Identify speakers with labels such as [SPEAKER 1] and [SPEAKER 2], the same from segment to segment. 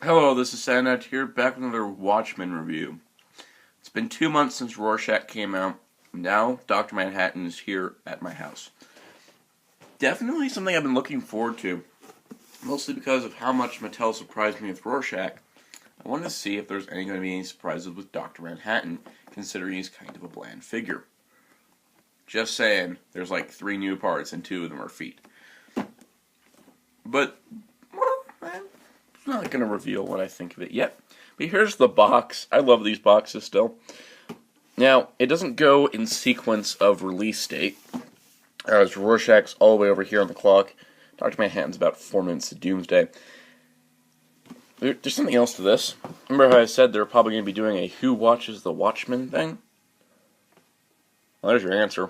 [SPEAKER 1] Hello, this is Soundout here, back with another Watchmen review. It's been 2 months since Rorschach came out. Now, Dr. Manhattan is here at my house. Definitely something I've been looking forward to, mostly because of how much Mattel surprised me with Rorschach. I wanted to see if there's going to be any surprises with Dr. Manhattan, considering he's kind of a bland figure. Just saying, there's like 3 new parts and 2 of them are feet. But, well, I'm not going to reveal what I think of it yet. But here's the box. I love these boxes still. Now, it doesn't go in sequence of release date. As Rorschach's all the way over here on the clock. Dr. Manhattan's about 4 minutes to Doomsday. There's something else to this. Remember how I said they're probably going to be doing a Who Watches the Watchmen thing? Well, there's your answer.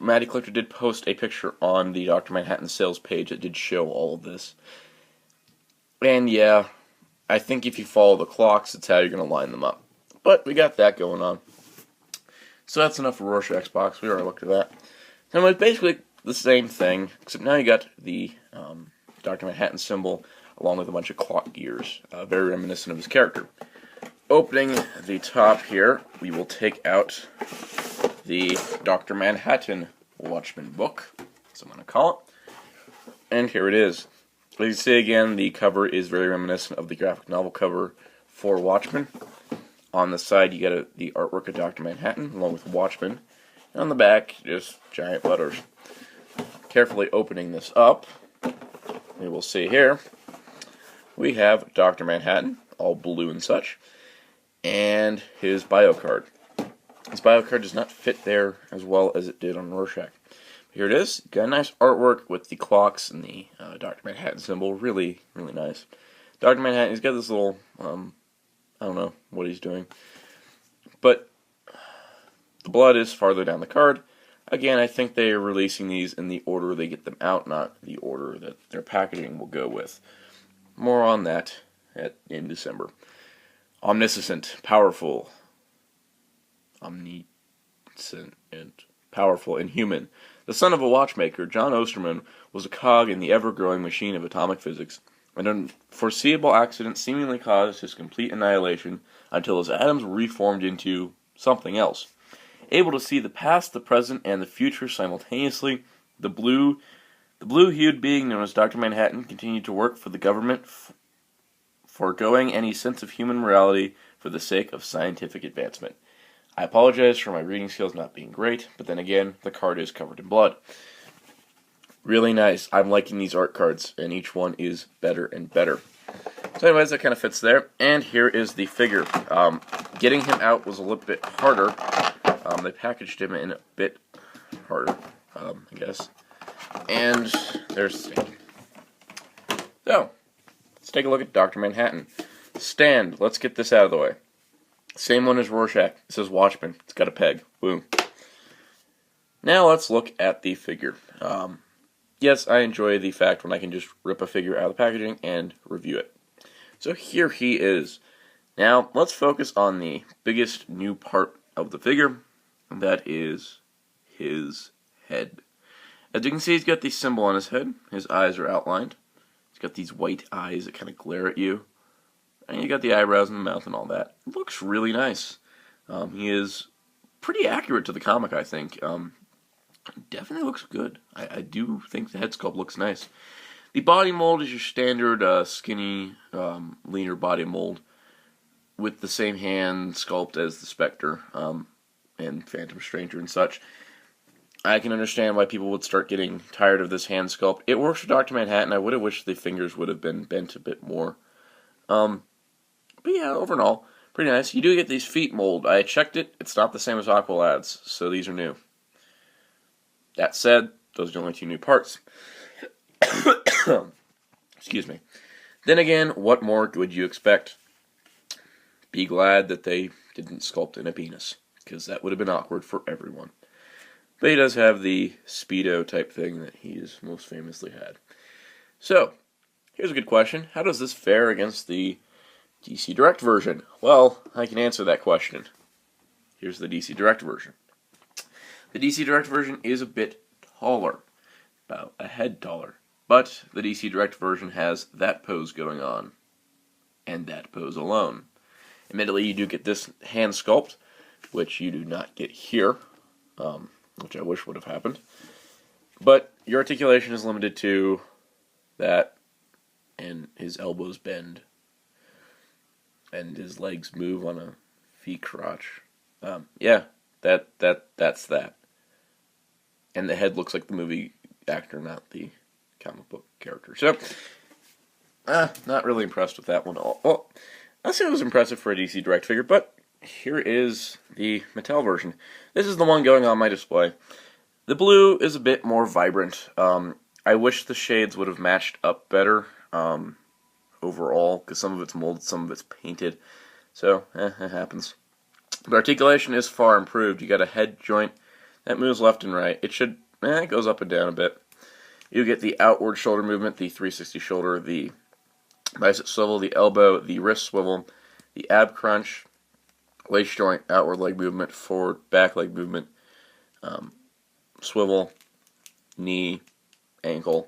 [SPEAKER 1] Matty Collector did post a picture on the Dr. Manhattan sales page that did show all of this. And yeah, I think if you follow the clocks, it's how you're going to line them up. But we got that going on. So that's enough for Rorschach's box. We already looked at that. And it's basically the same thing, except now you got the Dr. Manhattan symbol along with a bunch of clock gears. Very reminiscent of his character. Opening the top here, we will take out the Dr. Manhattan Watchmen book, as I'm going to call it. And here it is. As you see again, the cover is very reminiscent of the graphic novel cover for Watchmen. On the side, you get the artwork of Dr. Manhattan, along with Watchmen. And on the back, just giant letters. Carefully opening this up, we will see here, we have Dr. Manhattan, all blue and such, and his bio card. His bio card does not fit there as well as it did on Rorschach. Here it is. Got a nice artwork with the clocks and the Dr. Manhattan symbol. Really, really nice. Dr. Manhattan, he's got this little, I don't know what he's doing. But the blood is farther down the card. Again, I think they are releasing these in the order they get them out, not the order that their packaging will go with. More on that in December. Omniscient, powerful, and human. The son of a watchmaker, John Osterman was a cog in the ever-growing machine of atomic physics. An unforeseeable accident seemingly caused his complete annihilation until his atoms reformed into something else. Able to see the past, the present, and the future simultaneously, the blue-hued being known as Dr. Manhattan continued to work for the government, foregoing any sense of human morality for the sake of scientific advancement. I apologize for my reading skills not being great, but then again, the card is covered in blood. Really nice. I'm liking these art cards, and each one is better and better. So anyways, that kind of fits there. And here is the figure. Getting him out was a little bit harder. They packaged him in a bit harder, I guess. And there's the stand. So, let's take a look at Dr. Manhattan. Stand. Let's get this out of the way. Same one as Rorschach. It says Watchmen. It's got a peg. Boom. Now let's look at the figure. Yes, I enjoy the fact when I can just rip a figure out of the packaging and review it. So here he is. Now let's focus on the biggest new part of the figure, and that is his head. As you can see, he's got the symbol on his head. His eyes are outlined. He's got these white eyes that kind of glare at you. And you got the eyebrows and the mouth and all that. It looks really nice. He is pretty accurate to the comic, I think. Definitely looks good. I do think the head sculpt looks nice. The body mold is your standard skinny, leaner body mold with the same hand sculpt as the Spectre and Phantom Stranger and such. I can understand why people would start getting tired of this hand sculpt. It works for Dr. Manhattan. I would have wished the fingers would have been bent a bit more. But yeah, overall, pretty nice. You do get these feet mold. I checked it. It's not the same as Aqualad's, so these are new. That said, those are the only 2 new parts. Excuse me. Then again, what more would you expect? Be glad that they didn't sculpt in a penis, because that would have been awkward for everyone. But he does have the Speedo type thing that he's most famously had. So, here's a good question. How does this fare against the DC Direct version? Well, I can answer that question. Here's the DC Direct version. The DC Direct version is a bit taller, about a head taller. But the DC Direct version has that pose going on, and that pose alone. Admittedly, you do get this hand sculpt, which you do not get here, which I wish would have happened. But your articulation is limited to that, and his elbows bend, and his legs move on a feet crotch. Yeah, that's that. And the head looks like the movie actor, not the comic book character. So, not really impressed with that one. Well, I'd say it was impressive for a DC Direct figure, but here is the Mattel version. This is the one going on my display. The blue is a bit more vibrant. I wish the shades would have matched up better overall, because some of it's molded, some of it's painted. So, it happens. But articulation is far improved. You got a head joint that moves left and right. It goes up and down a bit. You get the outward shoulder movement, the 360 shoulder, the bicep swivel, the elbow, the wrist swivel, the ab crunch, waist joint, outward leg movement, forward, back leg movement, swivel, knee, ankle.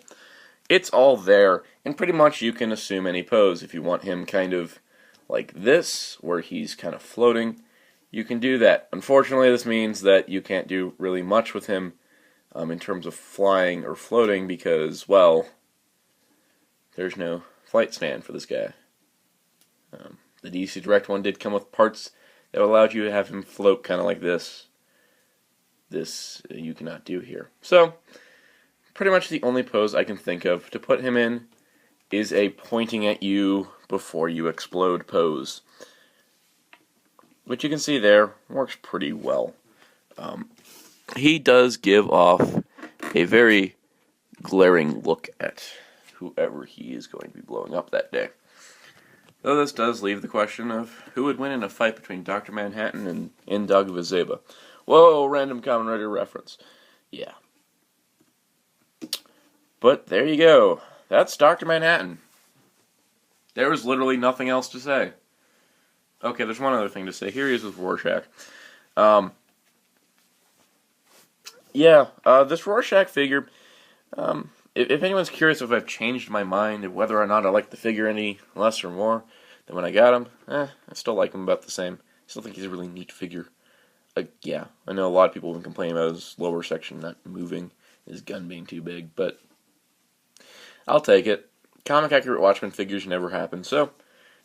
[SPEAKER 1] It's all there, and pretty much you can assume any pose. If you want him kind of like this, where he's kind of floating, you can do that. Unfortunately, this means that you can't do really much with him in terms of flying or floating because, well, there's no flight stand for this guy. The DC Direct one did come with parts that allowed you to have him float kind of like this. This you cannot do here. So, pretty much the only pose I can think of to put him in is a pointing at you before you explode pose. Which you can see there works pretty well. He does give off a very glaring look at whoever he is going to be blowing up that day. Though this does leave the question of who would win in a fight between Dr. Manhattan and Indaga Zeba. Whoa, random Kamen Rider reference. Yeah. But there you go. That's Dr. Manhattan. There was literally nothing else to say. Okay, there's one other thing to say. Here he is with Rorschach. This Rorschach figure, if anyone's curious if I've changed my mind of whether or not I like the figure any less or more than when I got him, I still like him about the same. I still think he's a really neat figure. Yeah, I know a lot of people have been complaining about his lower section not moving, his gun being too big, but I'll take it. Comic accurate Watchmen figures never happen, so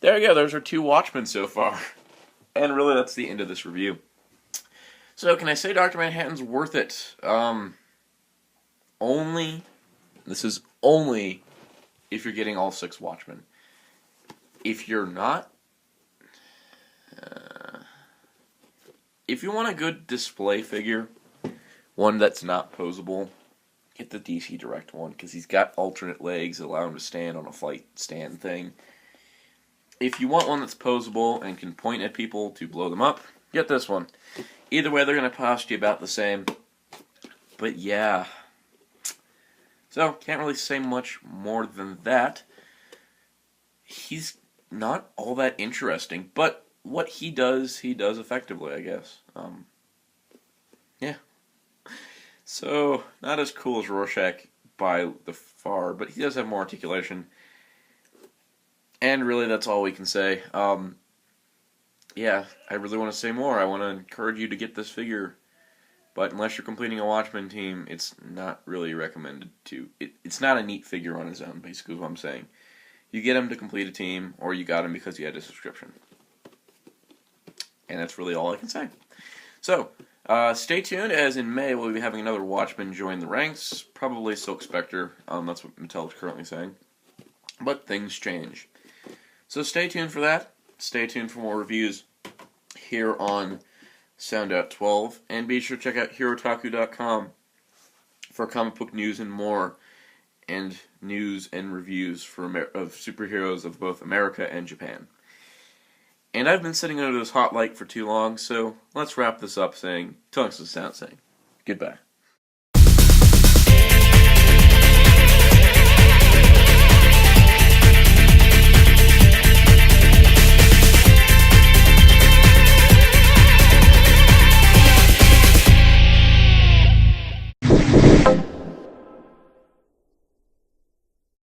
[SPEAKER 1] there you go, those are 2 Watchmen so far. And really, that's the end of this review. So, can I say Dr. Manhattan's worth it? This is only if you're getting all 6 Watchmen. If you're not, if you want a good display figure, one that's not posable, get the DC Direct one, because he's got alternate legs that allow him to stand on a flight stand thing. If you want one that's posable and can point at people to blow them up, get this one. Either way, they're going to cost you about the same. But yeah. So, can't really say much more than that. He's not all that interesting, but what he does effectively, I guess. Yeah. So, not as cool as Rorschach by the far, but he does have more articulation. And really, that's all we can say. Yeah, I really want to say more. I want to encourage you to get this figure. But unless you're completing a Watchmen team, it's not really recommended to. It's not a neat figure on his own, basically is what I'm saying. You get him to complete a team, or you got him because you had a subscription. And that's really all I can say. So, stay tuned, as in May we'll be having another Watchmen join the ranks. Probably Silk Spectre. That's what Mattel is currently saying. But things change. So stay tuned for that. Stay tuned for more reviews here on Soundout 12. And be sure to check out Hirotaku.com for comic book news and more. And news and reviews of superheroes of both America and Japan. And I've been sitting under this hot light for too long, so let's wrap this up telling us the sound saying goodbye.